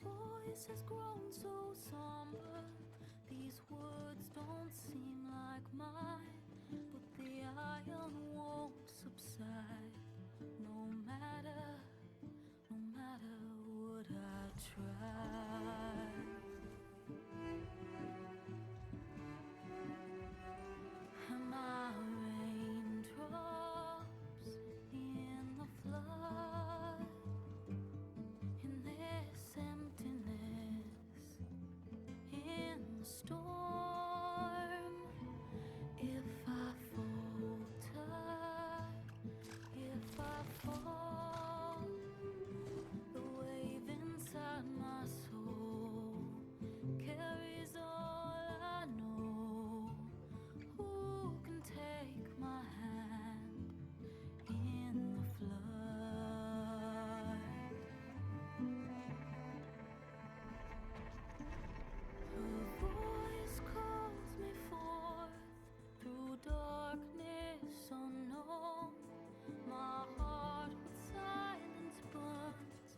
voice has grown so somber. These words don't seem like mine, but the iron won't subside. No matter what I try. Am I raindrops in the flood? In this emptiness, in the storm, if I falter, if I fall, the wave inside my soul carries all I know. Who can take my hand in the flood? Her voice calls me forth through darkness unknown. My heart with silence burns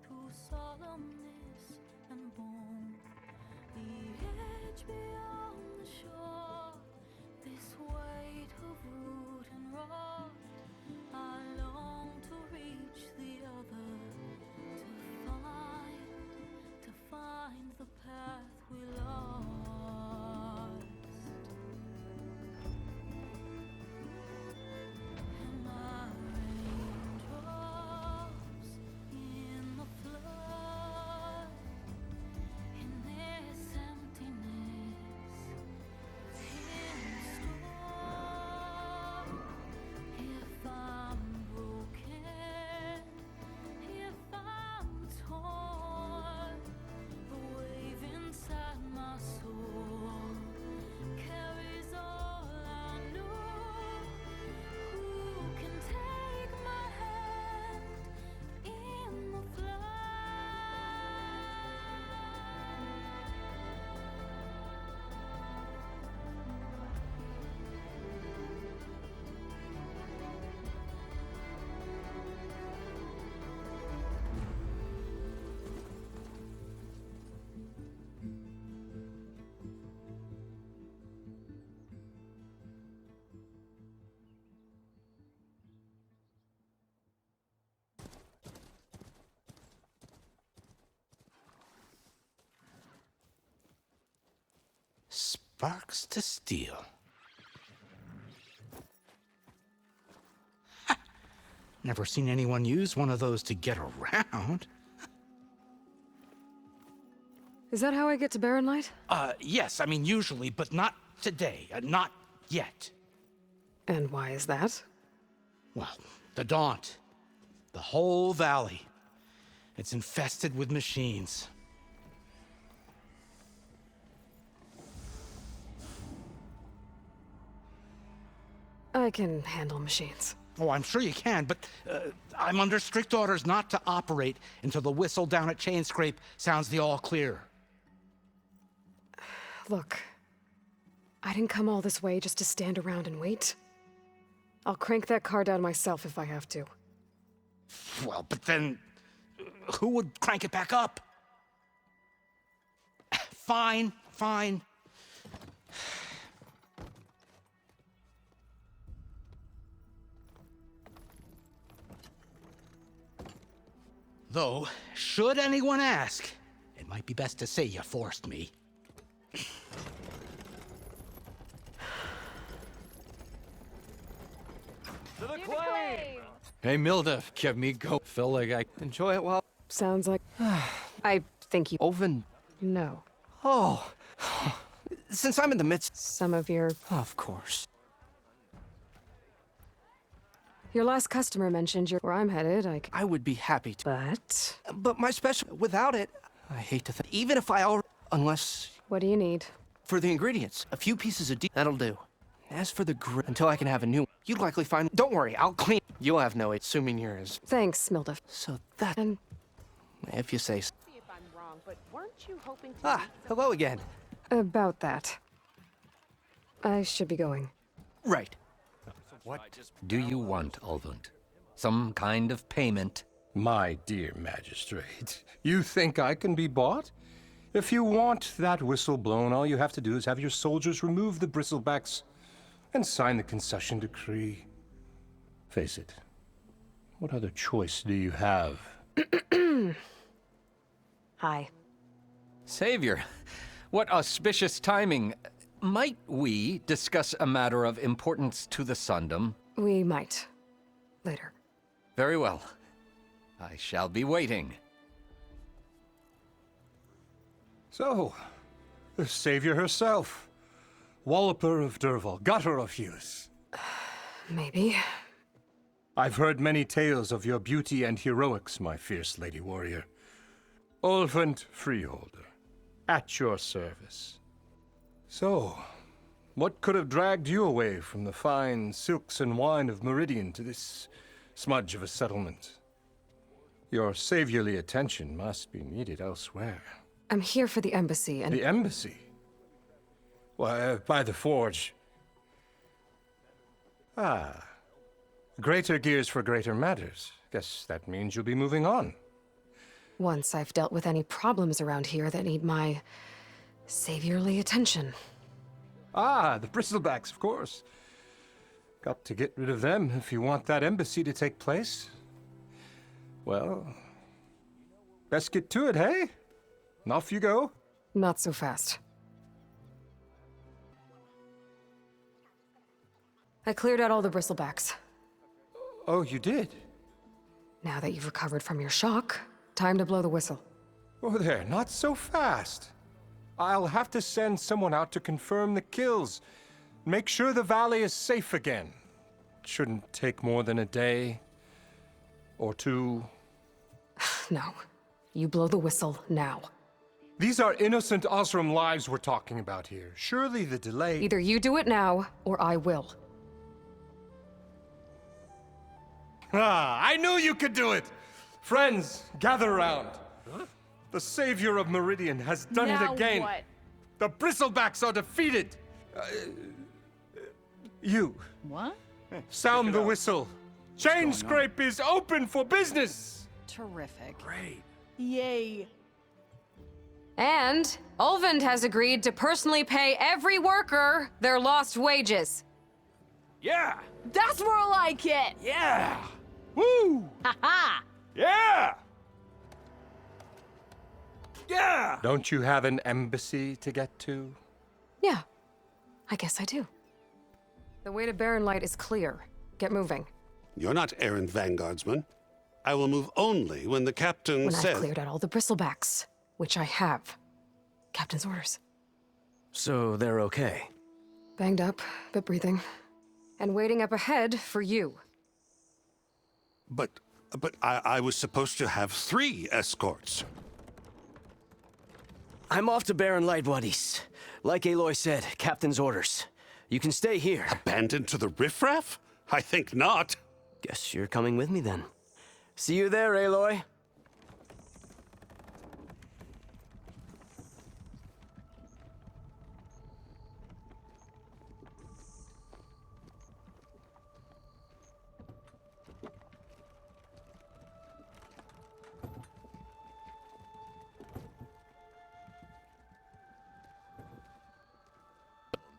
through solemnness and bone. The edge beyond the shore, this weight of root and rot. I long to reach the other, to find the path we lost. Am I raindrops in the flood? In this emptiness, in the storm, if I'm broken, if I'm torn, the wave inside my soul carries all I know. Who can take my hand in the Sparks to steel. Never seen anyone use one of those to get around. Is that how I get to Barren Light? Yes, I mean usually, but not today. Not yet. And why is that? Well, the Daunt. The whole valley. It's infested with machines. I can handle machines. Oh, I'm sure you can, but I'm under strict orders not to operate until the whistle down at Chainscrape sounds the all clear. Look, I didn't come all this way just to stand around and wait. I'll crank that car down myself if I have to. Well, but then who would crank it back up? Fine, fine. Though, should anyone ask, it might be best to say you forced me. To the claim! Hey, Milda, get me go. Feel like I enjoy it while Sounds like... I think you... Oven. know Oh, since I'm in the midst. some of your... Of course. Your last customer mentioned where I'm headed, I would be happy to. But... But my special, without it, I hate to think. Even if I already, unless What do you need? for the ingredients, a few pieces of that'll do. As for the grill, until I can have a new, you'd likely find. Don't worry, I'll clean. You'll have no, assuming you're as. Thanks, Milda. So that, And if you say. See if I'm wrong, but weren't you hoping to Ah, hello again. about that. I should be going. Right. What do you want, Ulvund? Some kind of payment? My dear magistrate, you think I can be bought? If you want that whistle blown, all you have to do is have your soldiers remove the bristlebacks and sign the concession decree. Face it, what other choice do you have? Hi. Savior, what auspicious timing. Might we discuss a matter of importance to the Sundom? We might. Later. Very well. I shall be waiting. So, the savior herself, Walloper of Derval, Gutter of Hughes. Maybe. I've heard many tales of your beauty and heroics, my fierce lady warrior. Ulvund Freeholder, at your service. So, what could have dragged you away from the fine silks and wine of Meridian to this smudge of a settlement? Your saviorly attention must be needed elsewhere. I'm here for the embassy and... The embassy? Why, by the forge. Ah. Greater gears for greater matters. Guess that means you'll be moving on. Once I've dealt with any problems around here that need my saviorly attention. Ah, the bristlebacks, of course. Got to get rid of them if you want that embassy to take place. Well, best get to it, hey? And off you go. Not so fast. I cleared out all the bristlebacks. Oh, you did? Now that you've recovered from your shock, time to blow the whistle. Oh, there, not so fast. I'll have to send someone out to confirm the kills. Make sure the valley is safe again. Shouldn't take more than a day. Or two. No. You blow the whistle now. These are innocent Osram lives we're talking about here. Surely the delay... Either you do it now, or I will. Ah, I knew you could do it! Friends, gather around. Huh? The savior of Meridian has done Now it again. what? The bristlebacks are defeated. You. What? Sound the whistle. Chainscrape is open for business. Terrific. Great. Yay. And Ulvund has agreed to personally pay every worker their lost wages. Yeah! That's more like it! Yeah! Woo! Ha! Yeah! Yeah! Don't you have an embassy to get to? Yeah, I guess I do. The way to Barren Light is clear. Get moving. You're not errant vanguardsman. I will move only when the captain When says... I've cleared out all the bristlebacks, which I have. Captain's orders. So they're okay. Banged up, but breathing. And waiting up ahead for you. But I was supposed to have 3 escorts. I'm off to Barren Light, Wadis. Like Aloy said, Captain's orders. You can stay here. Abandoned to the riffraff? I think not. Guess you're coming with me then. See you there, Aloy.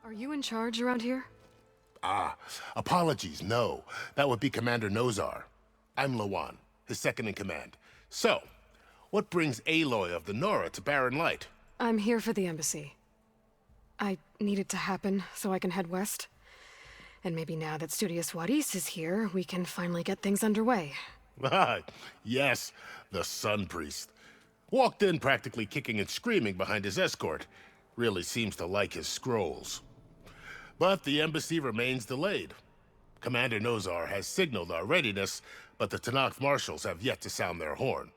Are you in charge around here? Ah, apologies, no. That would be Commander Nozar. I'm Lawan, his second in command. So, what brings Aloy of the Nora to Barren Light? I'm here for the embassy. I need it to happen so I can head west. And maybe now that Studious Wadis is here, we can finally get things underway. Ah, yes, the Sun Priest. Walked in practically kicking and screaming behind his escort. Really seems to like his scrolls. But the embassy remains delayed. Commander Nozar has signaled our readiness, but the Tenakth marshals have yet to sound their horn.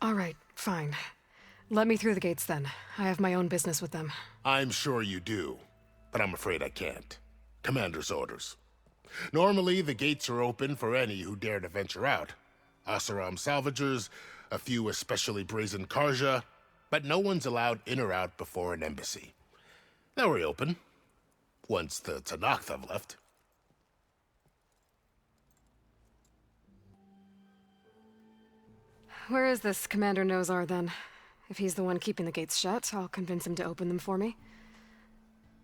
All right, fine. Let me through the gates then. I have my own business with them. I'm sure you do, but I'm afraid I can't. Commander's orders. Normally, the gates are open for any who dare to venture out. Oseram salvagers, a few especially brazen Karja, but no one's allowed in or out before an embassy. They'll reopen, once the Tenakth have left. Where is this Commander Nozar, then? If he's the one keeping the gates shut, I'll convince him to open them for me.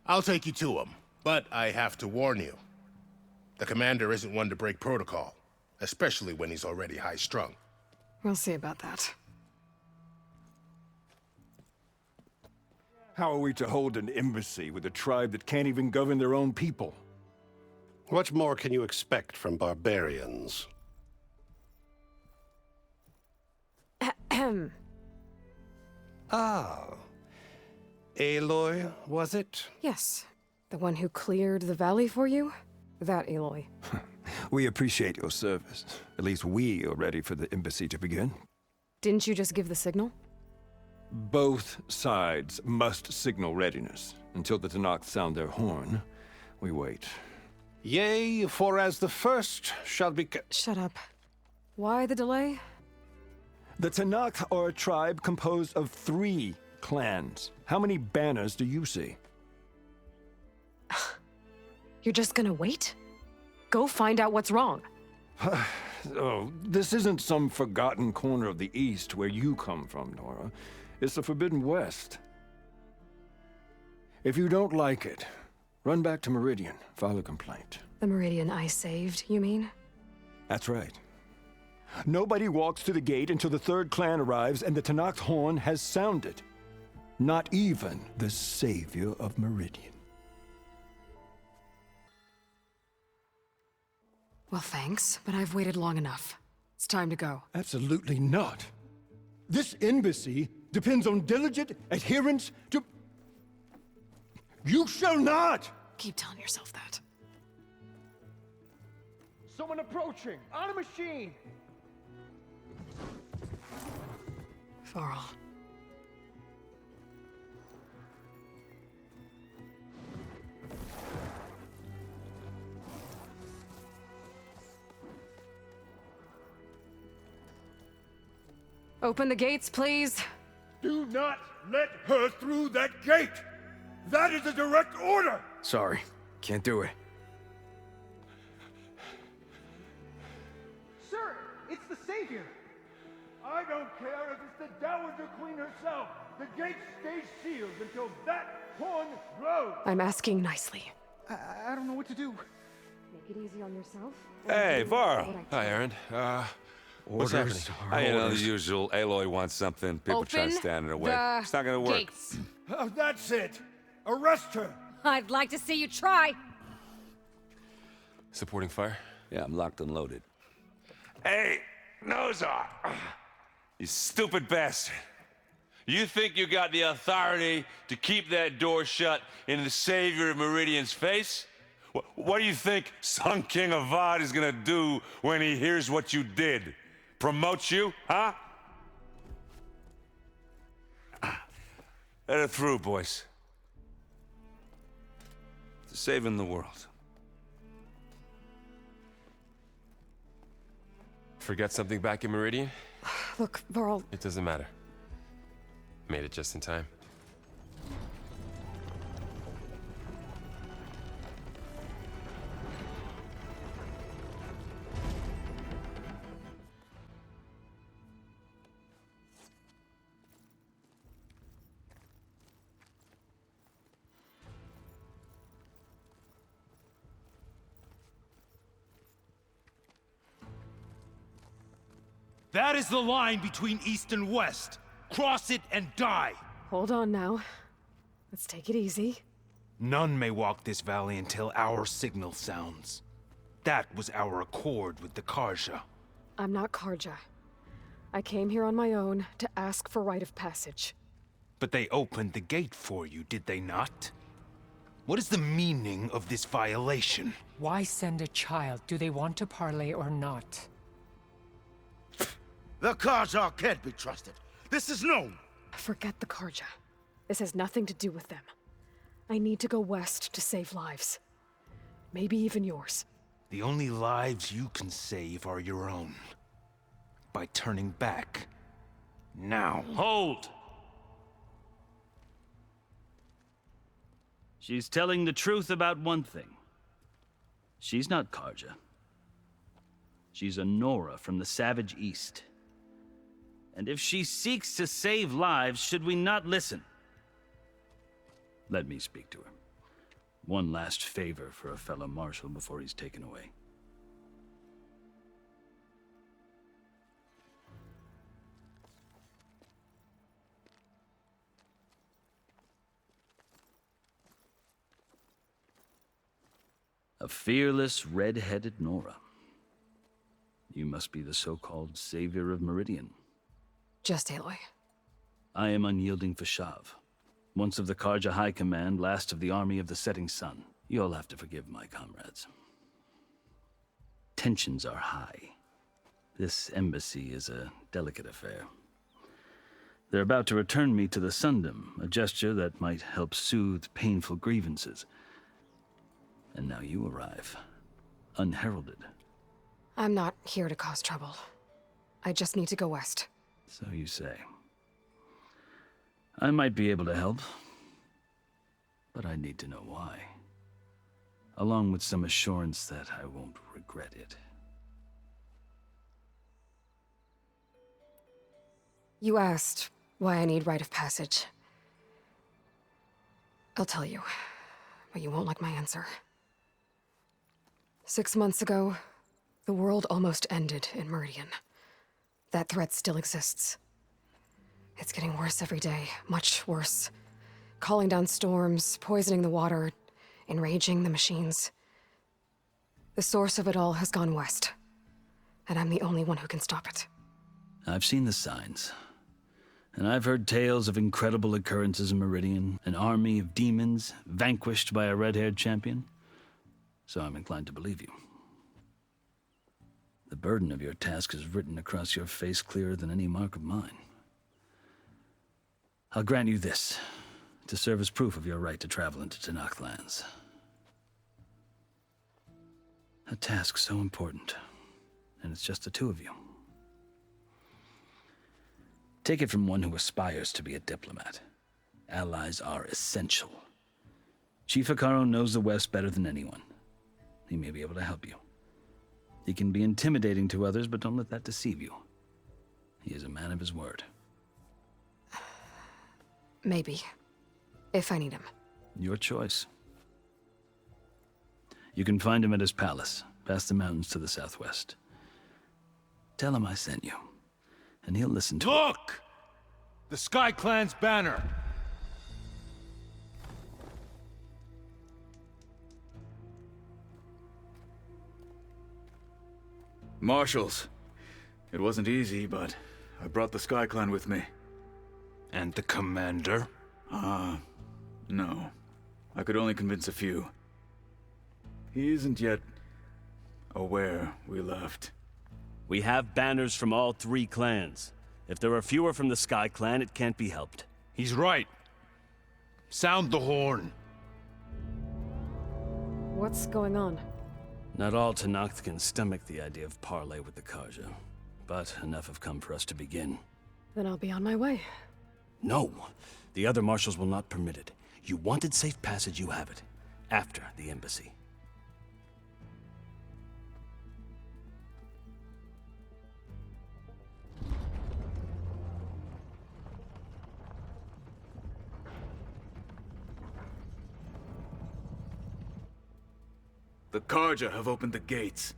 I'll take you to him, but I have to warn you. The commander isn't one to break protocol, especially when he's already high-strung. We'll see about that. How are we to hold an embassy with a tribe that can't even govern their own people? What more can you expect from barbarians? Ahem. Ah. Aloy, was it? Yes. The one who cleared the valley for you? That Aloy. We appreciate your service. At least we are ready for the embassy to begin. Didn't you just give the signal? Both sides must signal readiness. Until the Tenakth sound their horn, we wait. Yea, for as the first shall be... Shut up. Why the delay? The Tenakth are a tribe composed of 3 clans. How many banners do you see? You're just gonna wait? Go find out what's wrong. Oh, this isn't some forgotten corner of the East where you come from, Nora. It's the Forbidden West. If you don't like it, run back to Meridian, file a complaint. The Meridian I saved, you mean? That's right. Nobody walks to the gate until the 3rd clan arrives and the Tenakth horn has sounded. Not even the savior of Meridian. Well, thanks, but I've waited long enough. It's time to go. Absolutely not. This embassy depends on diligent adherence to... You shall not! Keep telling yourself that. Someone approaching! On a machine! Varl. Open the gates, please. Do not let her through that gate! That is a direct order! Sorry, can't do it. Sir, it's the Savior! I don't care if it's the Dowager Queen herself! The gate stays sealed until that horn blows! I'm asking nicely. I don't know what to do. Make it easy on yourself. Hey, Varl. Hi, Aaron. What's happening? You know, the usual. Aloy wants something. People try to Open stand in her way. the It's not gonna work. gates. Oh, that's it! Arrest her! I'd like to see you try. Supporting fire? Yeah, I'm locked and loaded. Hey, Nozar! You stupid bastard. You think you got the authority to keep that door shut in the savior of Meridian's face? What do you think Sun King Avad is gonna do when he hears what you did? Promote you, huh? Let her through, boys. To saving the world. Forget something back in Meridian? Look, Varl. It doesn't matter. Made it just in time. That is the line between East and West. Cross it and die. Hold on now. Let's take it easy. None may walk this valley until our signal sounds. That was our accord with the Karja. I'm not Karja. I came here on my own to ask for rite of passage. But they opened the gate for you, did they not? What is the meaning of this violation? Why send a child? Do they want to parley or not? The Karja can't be trusted. This is known. Forget the Karja. This has nothing to do with them. I need to go west to save lives. Maybe even yours. The only lives you can save are your own. By turning back. Now. Hold! She's telling the truth about one thing. She's not Karja. She's a Nora from the Savage East. And if she seeks to save lives, should we not listen? Let me speak to her. One last favor for a fellow marshal before he's taken away. A fearless, red-headed Nora. You must be the so-called savior of Meridian. Just Aloy. I am unyielding Fashav. Once of the Karja High Command, last of the Army of the Setting Sun. You'll have to forgive my comrades. Tensions are high. This embassy is a delicate affair. They're about to return me to the Sundom, a gesture that might help soothe painful grievances. And now you arrive, unheralded. I'm not here to cause trouble. I just need to go west. So you say. I might be able to help, but I need to know why. Along with some assurance that I won't regret it. You asked why I need rite of passage. I'll tell you, but you won't like my answer. 6 months ago, the world almost ended in Meridian. That threat still exists. It's getting worse every day, much worse. Calling down storms, poisoning the water, enraging the machines. The source of it all has gone west, and I'm the only one who can stop it. I've seen the signs, and I've heard tales of incredible occurrences in Meridian, an army of demons vanquished by a red-haired champion, so I'm inclined to believe you. The burden of your task is written across your face clearer than any mark of mine. I'll grant you this, to serve as proof of your right to travel into Tenakth lands. A task so important, and it's just the two of you. Take it from one who aspires to be a diplomat. Allies are essential. Chief Hekarro knows the West better than anyone. He may be able to help you. He can be intimidating to others, but don't let that deceive you. He is a man of his word. Maybe. If I need him. Your choice. You can find him at his palace, past the mountains to the southwest. Tell him I sent you, and he'll listen to it. Look! The Sky Clan's banner! Marshals. It wasn't easy, but I brought the Sky Clan with me. And the commander? No. I could only convince a few. He isn't yet aware we left. We have banners from all 3 clans. If there are fewer from the Sky Clan, it can't be helped. He's right. Sound the horn. What's going on? Not all Tenakth can stomach the idea of parley with the Karja, but enough have come for us to begin. Then I'll be on my way. No, the other marshals will not permit it. You wanted safe passage, you have it. After the embassy. The Karja have opened the gates.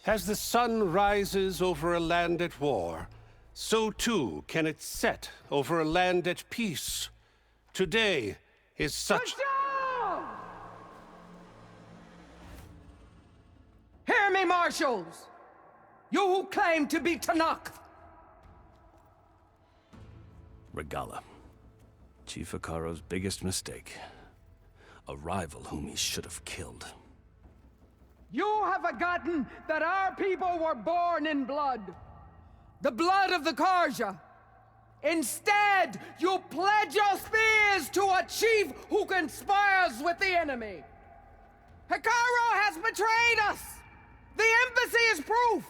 As the sun rises over a land at war, so too can it set over a land at peace. Today is such... Hear me, marshals! You who claim to be Tenakth! Regalla. Chief Hekarro's biggest mistake. A rival whom he should have killed. You have forgotten that our people were born in blood. The blood of the Karja. Instead, you pledge your spears to a chief who conspires with the enemy. Hekarro has betrayed us! The embassy is proof!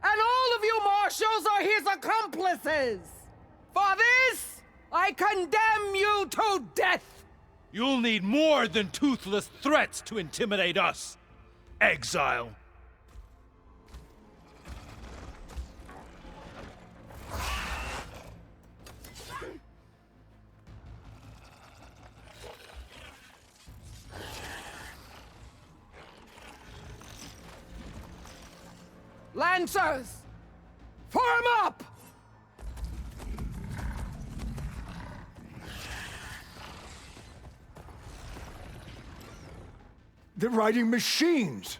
And all of you marshals are his accomplices! For this, I condemn you to death! You'll need more than toothless threats to intimidate us, exile. Lancers! Form up! They're riding machines!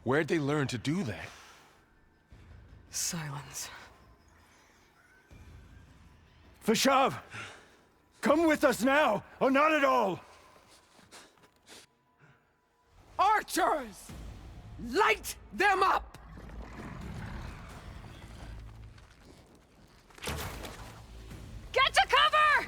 Where'd they learn to do that? Silence. Fashav! Come with us now, or not at all! Archers! Light them up! Get to cover!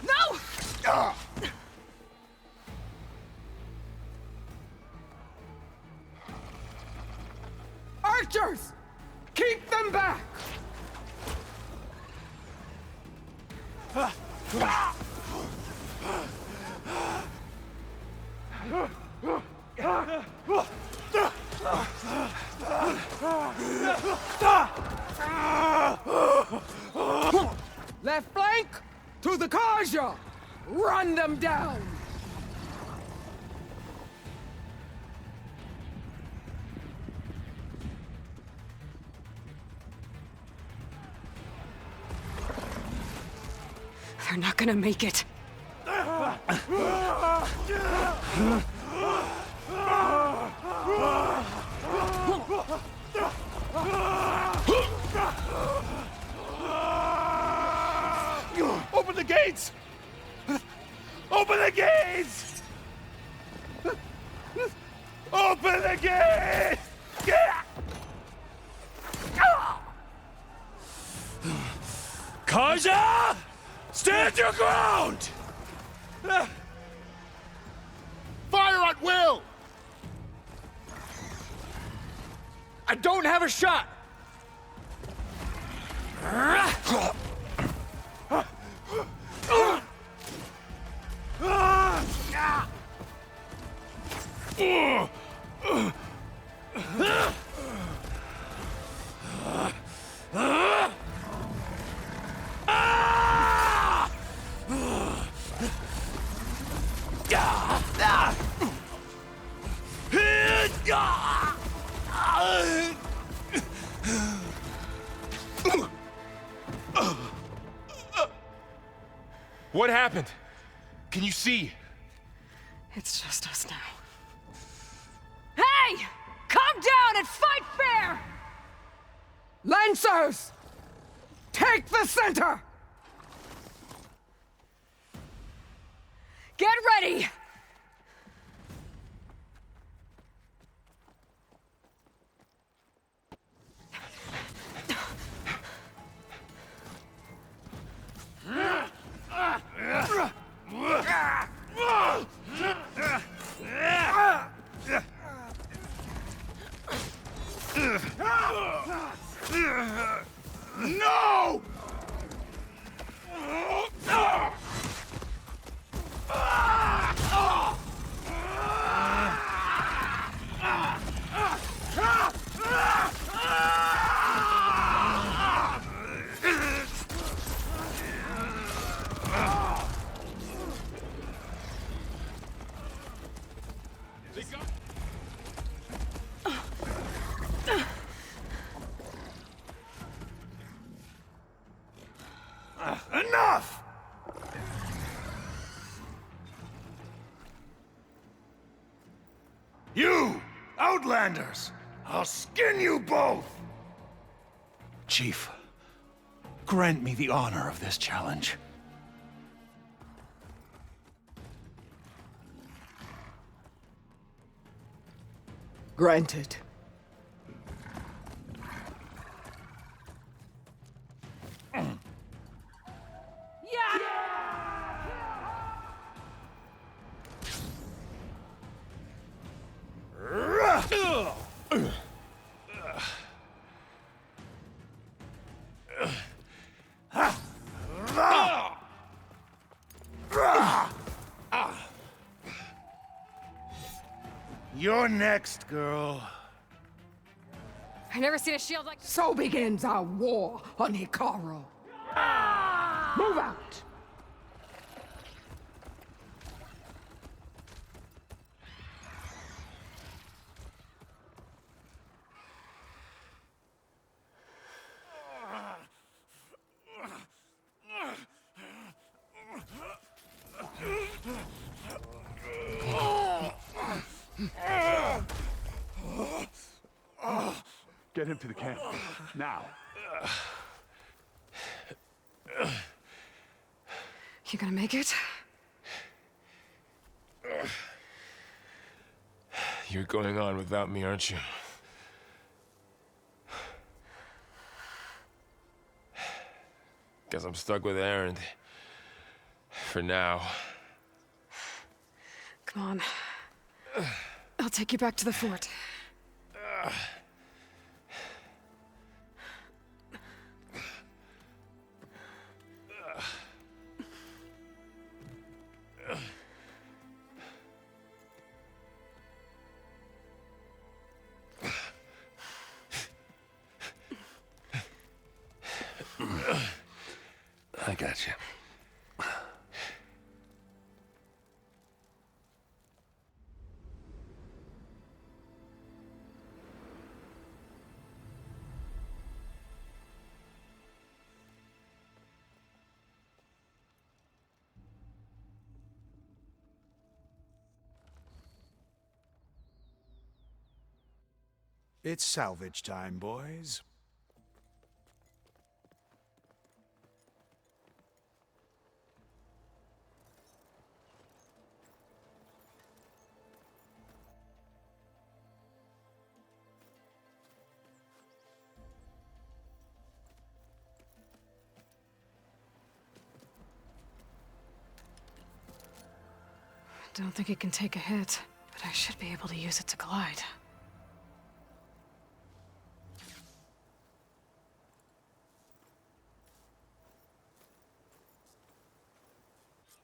No! Archers! Keep them back! Left flank to the Kaja! Run them down! They're not gonna make it. Open the gates! Open the gates! Open the gates! Kaja! Stand your ground! Fire at will! I don't have a shot! What happened? Can you see? It's just us now. Hey! Calm down and fight fair! Lancers! Take the center! Get ready! No! Enough! You, Outlanders! I'll skin you both! Chief, grant me the honor of this challenge. Granted. You're next, girl. I've never seen a shield like. So begins our war on Hikaru. Move out! Get him to the camp. Now. You gonna make it? You're going on without me, aren't you? Guess I'm stuck with Erend. For now. Come on. I'll take you back to the fort. I got you. It's salvage time, boys. Don't think it can take a hit, but I should be able to use it to glide.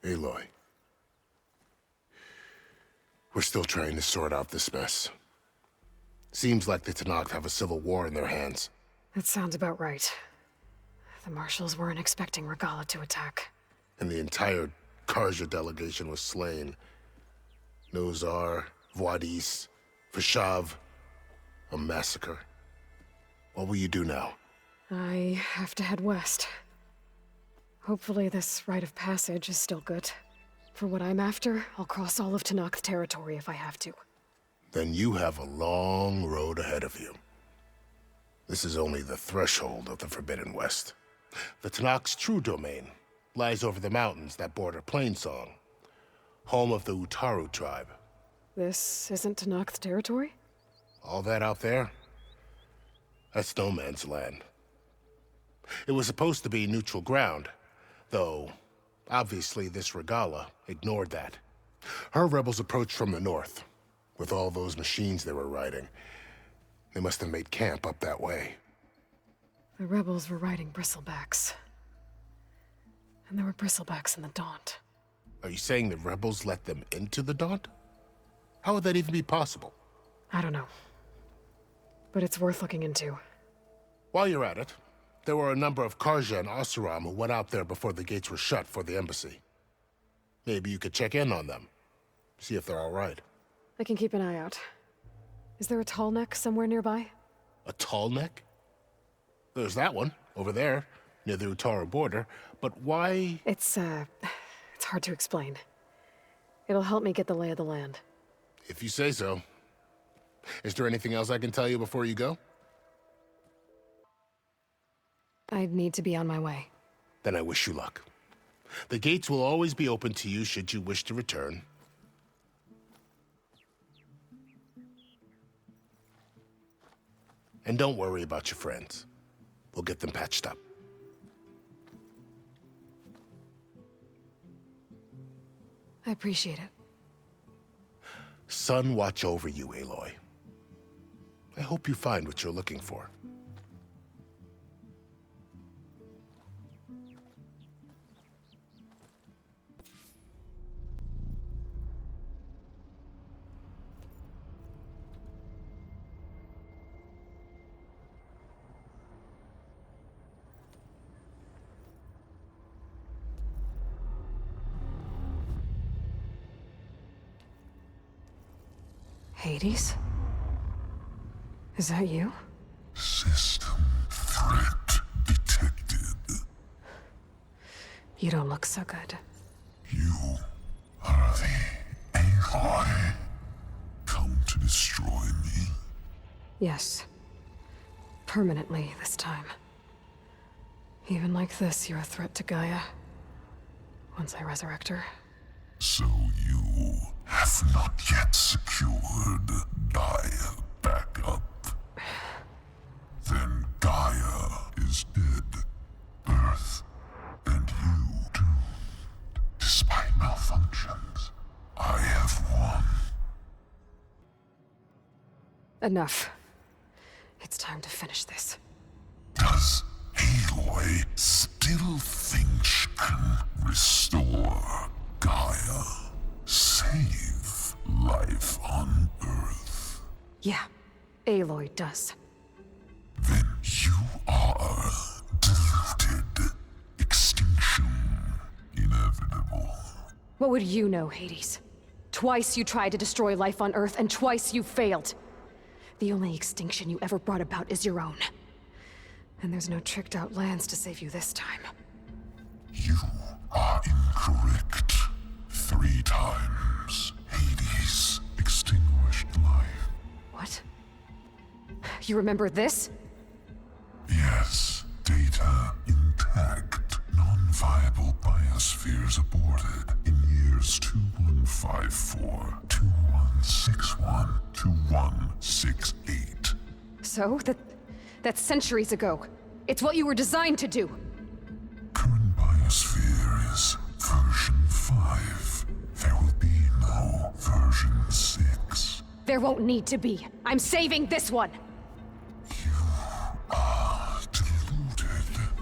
Aloy. We're still trying to sort out this mess. Seems like the Tenakth have a civil war in their hands. That sounds about right. The Marshals weren't expecting Regalla to attack. And the entire Karja delegation was slain. Nozar, Vuadis, Vashav. A massacre. What will you do now? I have to head west. Hopefully this rite of passage is still good. For what I'm after, I'll cross all of Tenakth territory if I have to. Then you have a long road ahead of you. This is only the threshold of the Forbidden West. The Tenakth's true domain lies over the mountains that border Plainsong, home of the Utaru tribe. This isn't Tenakth territory? All that out there? That's no man's land. It was supposed to be neutral ground, though obviously this Regalla ignored that. Her rebels approached from the north. With all those machines they were riding, they must have made camp up that way. The rebels were riding bristlebacks. And there were bristlebacks in the Daunt. Are you saying the rebels let them into the Daunt? How would that even be possible? I don't know. But it's worth looking into. While you're at it, there were a number of Karja and Oseram who went out there before the gates were shut for the embassy. Maybe you could check in on them. See if they're all right. I can keep an eye out. Is there a tall neck somewhere nearby? A tall neck? There's that one, over there, near the Utaru border. But why? It's hard to explain. It'll help me get the lay of the land. If you say so. Is there anything else I can tell you before you go? I'd need to be on my way. Then I wish you luck. The gates will always be open to you should you wish to return. And don't worry about your friends. We'll get them patched up. I appreciate it. Sun watch over you, Aloy. I hope you find what you're looking for. Hades? Is that you? System threat detected. You don't look so good. You are the Aloy. Come to destroy me. Yes. Permanently this time. Even like this, you're a threat to Gaia. Once I resurrect her. So you have not yet secured Gaia back up. Then Gaia is dead. Earth and you doomed. Despite malfunctions, I have won. Enough. It's time to finish this. Does Aloy still think she can restore Gaia? Save life on Earth? Yeah, Aloy does. Then you are deluded. Extinction inevitable. What would you know, Hades? Twice you tried to destroy life on Earth, and twice you failed. The only extinction you ever brought about is your own. And there's no tricked-out lands to save you this time. You are incorrect. 3 times Hades extinguished life. What? You remember this? Yes, data intact. Non-viable biospheres aborted in years 2154, 2161, 2168. So? That's centuries ago. It's what you were designed to do. Current biosphere is version 5. There will be no version 6. There won't need to be. I'm saving this one!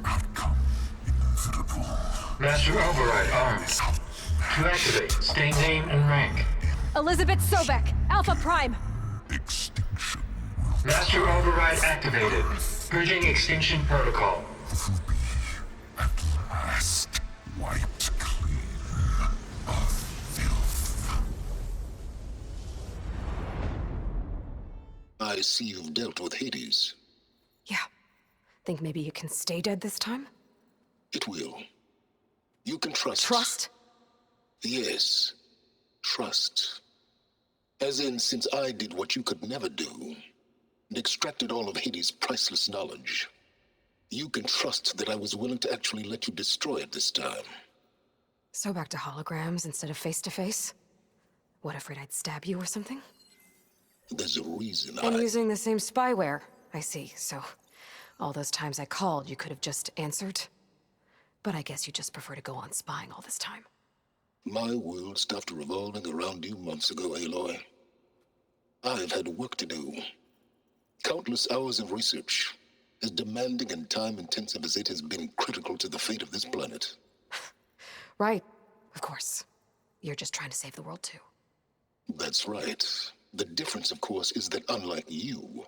Outcome inevitable. Master Override armed. To activate, state name and rank. Elizabeth Sobek, Alpha Prime! Extinction. Master Override activated. Purging extinction protocol. Will be at last wiped clean of filth. I see you've dealt with Hades. Yeah. Think maybe you can stay dead this time? It will. You can trust. Trust? Yes. Trust. As in, since I did what you could never do, and extracted all of Hades' priceless knowledge, you can trust that I was willing to actually let you destroy it this time. So back to holograms instead of face-to-face? What, afraid I'd stab you or something? There's a reason And using the same spyware, I see. So, all those times I called, you could have just answered? But I guess you just prefer to go on spying all this time. My world stopped revolving around you months ago, Aloy. I've had work to do. Countless hours of research, as demanding and time-intensive as it has been critical to the fate of this planet. Right. Of course. You're just trying to save the world, too. That's right. The difference, of course, is that unlike you,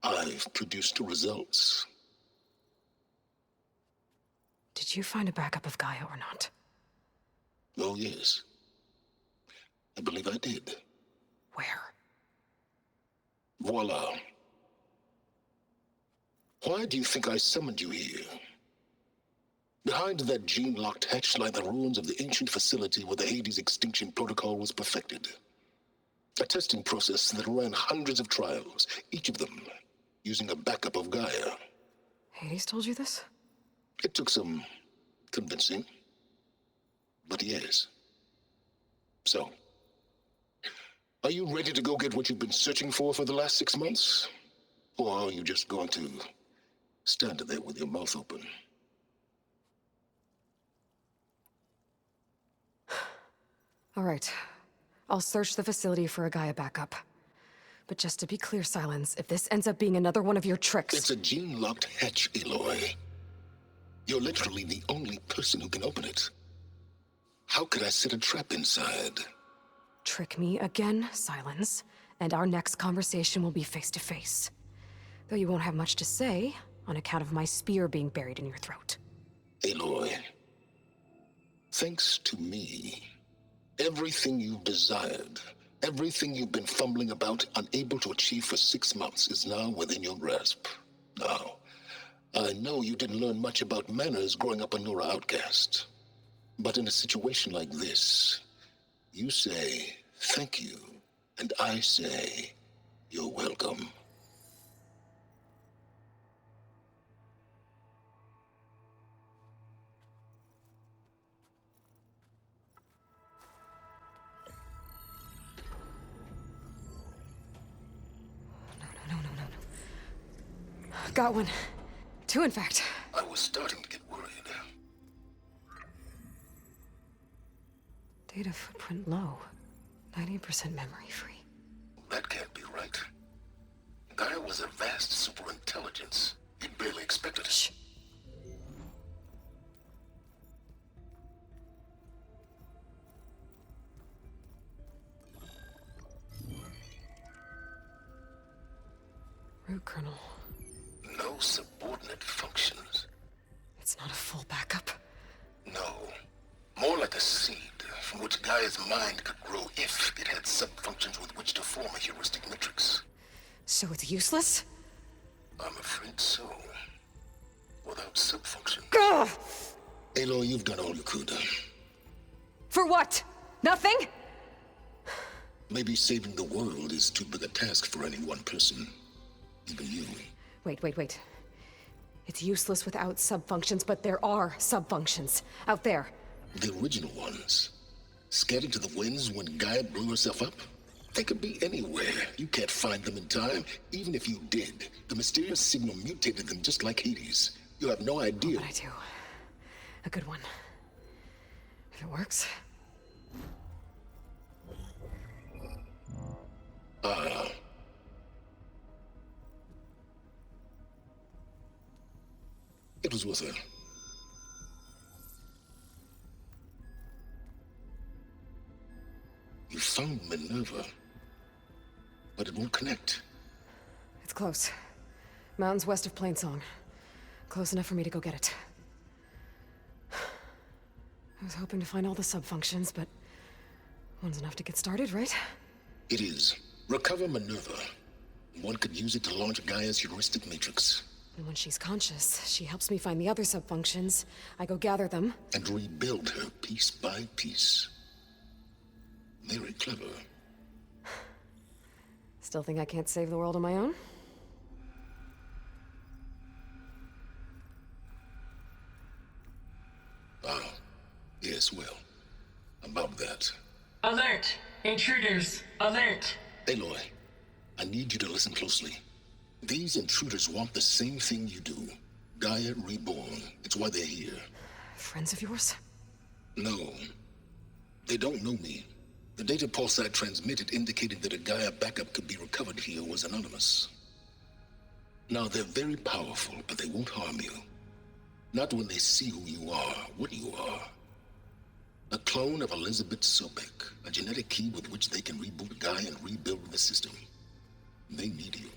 I've produced results. Did you find a backup of Gaia or not? Oh, yes. I believe I did. Where? Voila. Why do you think I summoned you here? Behind that gene-locked hatch lie the ruins of the ancient facility where the Hades extinction protocol was perfected. A testing process that ran hundreds of trials, each of them using a backup of Gaia. Hades told you this? It took some convincing, but yes. So, are you ready to go get what you've been searching for the last 6 months? Or are you just going to stand there with your mouth open? All right. I'll search the facility for a Gaia backup. But just to be clear, Silence, if this ends up being another one of your tricks... It's a gene-locked hatch, Aloy. You're literally the only person who can open it. How could I set a trap inside? Trick me again, Silence, and our next conversation will be face-to-face. Though you won't have much to say, on account of my spear being buried in your throat. Aloy, thanks to me, everything you've desired, everything you've been fumbling about, unable to achieve for 6 months, is now within your grasp. Now, I know you didn't learn much about manners growing up a Nora outcast. But in a situation like this, you say, thank you, and I say, you're welcome. Got one. 2, in fact. I was starting to get worried. Data footprint low. 90% memory free. That can't be right. Gaia was a vast superintelligence. You'd barely expected it. Shh. Root kernel. No subordinate functions. It's not a full backup. No. More like a seed from which Gaia's mind could grow if it had sub-functions with which to form a heuristic matrix. So it's useless? I'm afraid so. Without sub-functions. Gah! Aloy, you've done all you could. For what? Nothing? Maybe saving the world is too big a task for any one person. Even you. Wait. It's useless without sub-functions, but there are sub-functions out there. The original ones. Scattered to the winds when Gaia blew herself up? They could be anywhere. You can't find them in time. Even if you did, the mysterious signal mutated them just like Hades. You have no idea. What would I do? A good one. If it works. It was with her. You found Minerva, but it won't connect. It's close. Mountains west of Plainsong. Close enough for me to go get it. I was hoping to find all the sub-functions, but one's enough to get started, right? It is. Recover Minerva. One could use it to launch Gaia's heuristic matrix. And when she's conscious, she helps me find the other sub-functions. I go gather them. And rebuild her piece by piece. Very clever. Still think I can't save the world on my own? Yes, well, about that. Alert! Intruders! Alert! Aloy, I need you to listen closely. These intruders want the same thing you do. Gaia reborn. It's why they're here. Friends of yours? No. They don't know me. The data pulse I transmitted indicating that a Gaia backup could be recovered here was anonymous. Now, they're very powerful, but they won't harm you. Not when they see who you are, what you are. A clone of Elizabeth Sobek, a genetic key with which they can reboot Gaia and rebuild the system. They need you.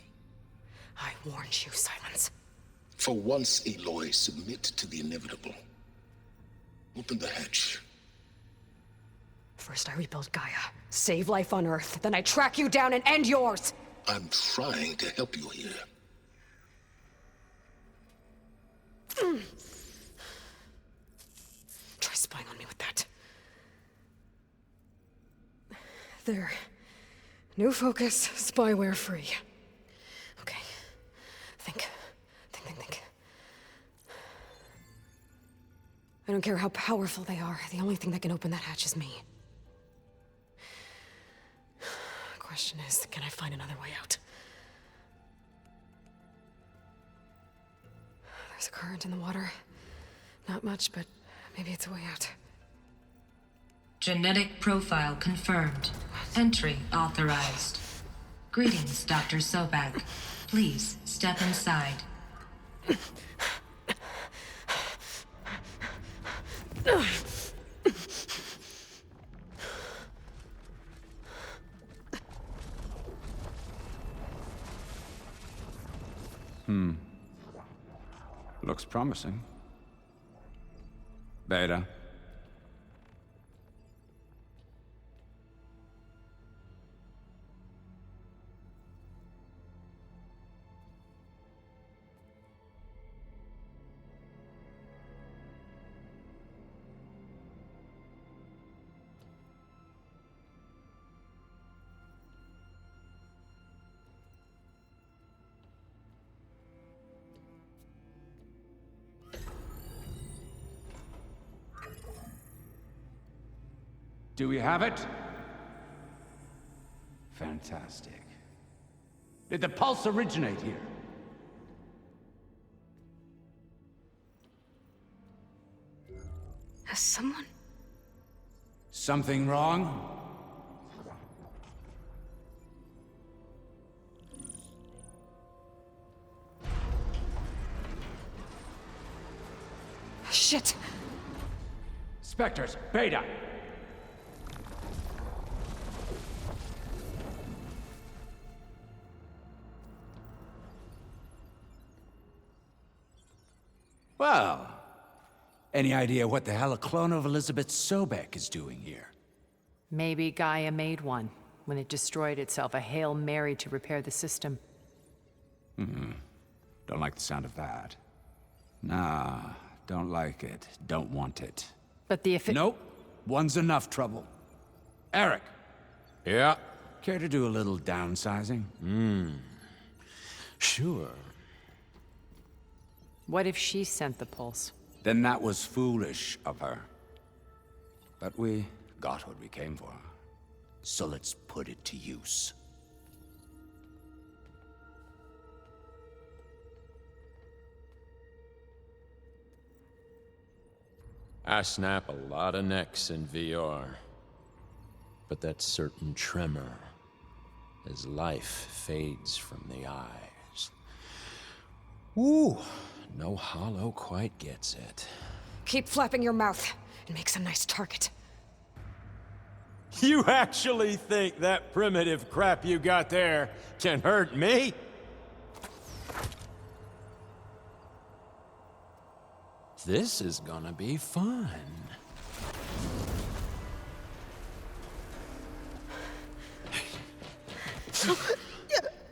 I warned you, Silence. For once, Aloy, submit to the inevitable. Open the hatch. First I rebuild Gaia, save life on Earth, then I track you down and end yours! I'm trying to help you here. Try spying on me with that. There. New focus, spyware free. Okay. Think. I don't care how powerful they are. The only thing that can open that hatch is me. Question is, can I find another way out? There's a current in the water. Not much, but maybe it's a way out. Genetic profile confirmed. Entry authorized. Greetings, Dr. Sobek. Please step inside. Looks promising. Beta. Do we have it? Fantastic. Did the pulse originate here? Has someone? Something wrong? Shit! Spectres, Beta! Well, any idea what the hell a clone of Elizabeth Sobek is doing here? Maybe Gaia made one when it destroyed itself, a Hail Mary to repair the system. Don't like the sound of that. Nah, don't like it. Don't want it. But the Nope. One's enough trouble. Eric. Yeah? Care to do a little downsizing? Sure. What if she sent the pulse? Then that was foolish of her. But we got what we came for. So let's put it to use. I snap a lot of necks in VR. But that certain tremor as life fades from the eyes. Ooh, no hollow quite gets it. Keep flapping your mouth and make some nice target. You actually think that primitive crap you got there can hurt me? This is gonna be fun.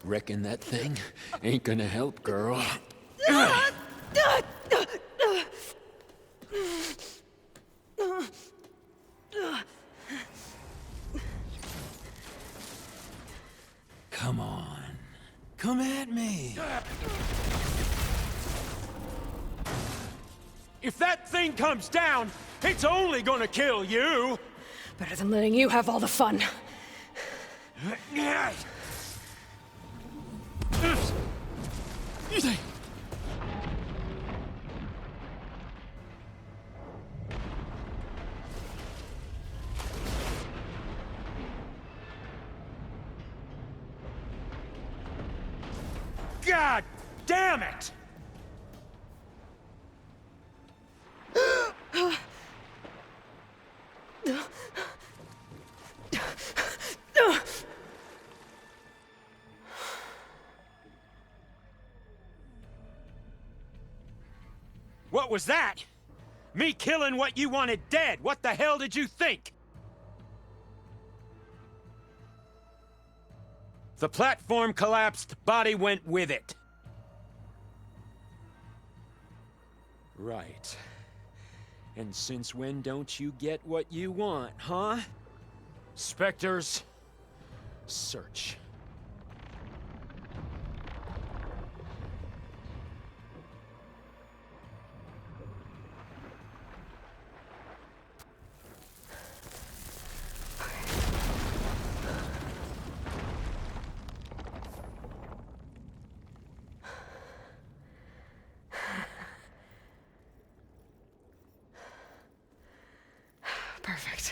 Reckon that thing ain't gonna help, girl. Come on. Come at me. If that thing comes down, it's only gonna kill you. Better than letting you have all the fun. God damn it! What was that? Me killing what you wanted dead. What the hell did you think? The platform collapsed, body went with it. Right. And since when don't you get what you want, huh? Spectres, search. Perfect.